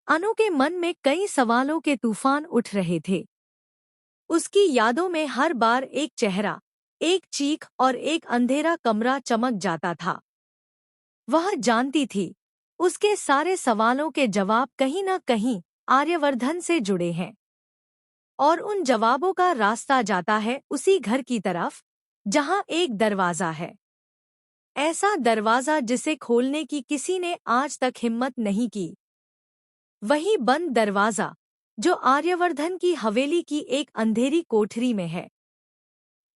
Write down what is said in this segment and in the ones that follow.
अनु के मन में कई सवालों के तूफान उठ रहे थे। उसकी यादों में हर बार एक चेहरा, एक चीख और एक अंधेरा कमरा चमक जाता था। वह जानती थी, उसके सारे सवालों के जवाब कहीं न कहीं आर्यवर्धन से जुड़े हैं। और उन जवाबों का रास्ता जाता है उसी घर की तरफ, जहां एक दरवाजा है। ऐसा दरवाजा जिसे खोलने की किसी ने आज तक हिम्मत नहीं की। वही बंद दरवाजा जो आर्यवर्धन की हवेली की एक अंधेरी कोठरी में है।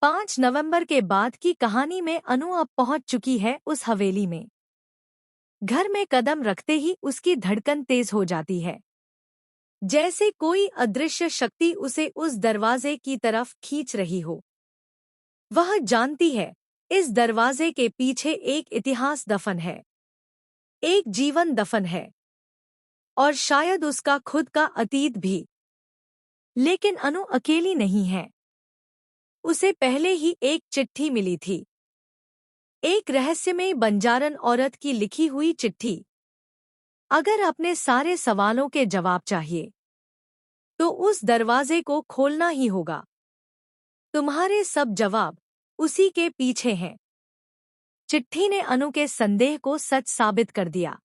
5 नवंबर के बाद की कहानी में अनु अब पहुंच चुकी है उस हवेली में। घर में कदम रखते ही उसकी धड़कन तेज हो जाती है, जैसे कोई अदृश्य शक्ति उसे उस दरवाजे की तरफ खींच रही हो। वह जानती है, इस दरवाजे के पीछे एक इतिहास दफन है, एक जीवन दफन है, और शायद उसका खुद का अतीत भी। लेकिन अनु अकेली नहीं है। उसे पहले ही एक चिट्ठी मिली थी, एक रहस्यमयी बंजारन औरत की लिखी हुई चिट्ठी। अगर अपने सारे सवालों के जवाब चाहिए, तो उस दरवाजे को खोलना ही होगा। तुम्हारे सब जवाब उसी के पीछे हैं। चिट्ठी ने अनु के संदेह को सच साबित कर दिया।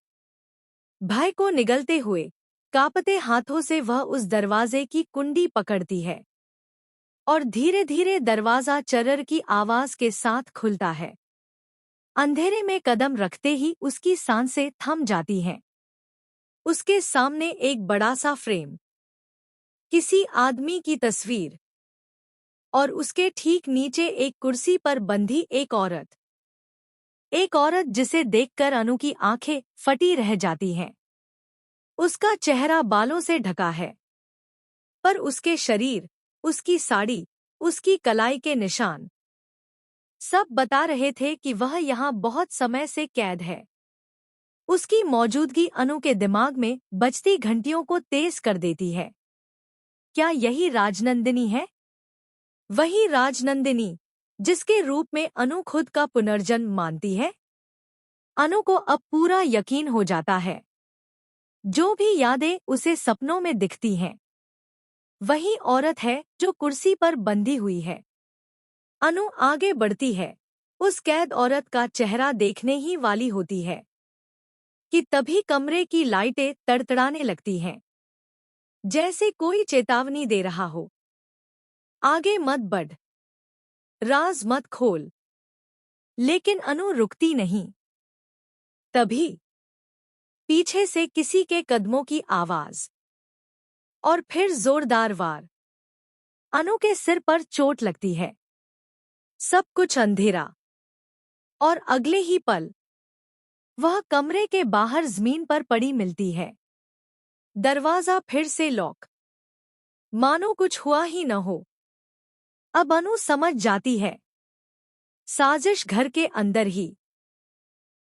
भय को निगलते हुए, कांपते हाथों से वह उस दरवाजे की कुंडी पकड़ती है, और धीरे धीरे दरवाजा चरर की आवाज के साथ खुलता है। अंधेरे में कदम रखते ही उसकी सांसें थम जाती हैं। उसके सामने एक बड़ा सा फ्रेम, किसी आदमी की तस्वीर, और उसके ठीक नीचे एक कुर्सी पर बंधी एक औरत। एक औरत जिसे देखकर अनु की आंखें फटी रह जाती हैं। उसका चेहरा बालों से ढका है, पर उसके शरीर, उसकी साड़ी, उसकी कलाई के निशान सब बता रहे थे कि वह यहाँ बहुत समय से कैद है। उसकी मौजूदगी अनु के दिमाग में बजती घंटियों को तेज कर देती है। क्या यही राजनंदिनी है? वही राजनंदिनी जिसके रूप में अनु खुद का पुनर्जन्म मानती है? अनु को अब पूरा यकीन हो जाता है, जो भी यादें उसे सपनों में दिखती हैं, वही औरत है जो कुर्सी पर बंधी हुई है। अनु आगे बढ़ती है, उस कैद औरत का चेहरा देखने ही वाली होती है कि तभी कमरे की लाइटें तड़तड़ाने लगती हैं, जैसे कोई चेतावनी दे रहा हो, आगे मत बढ़, राज मत खोल। लेकिन अनु रुकती नहीं। तभी पीछे से किसी के कदमों की आवाज, और फिर जोरदार वार। अनु के सिर पर चोट लगती है। सब कुछ अंधेरा, और अगले ही पल वह कमरे के बाहर जमीन पर पड़ी मिलती है। दरवाजा फिर से लॉक, मानो कुछ हुआ ही न हो। अब अनु समझ जाती है, साजिश घर के अंदर ही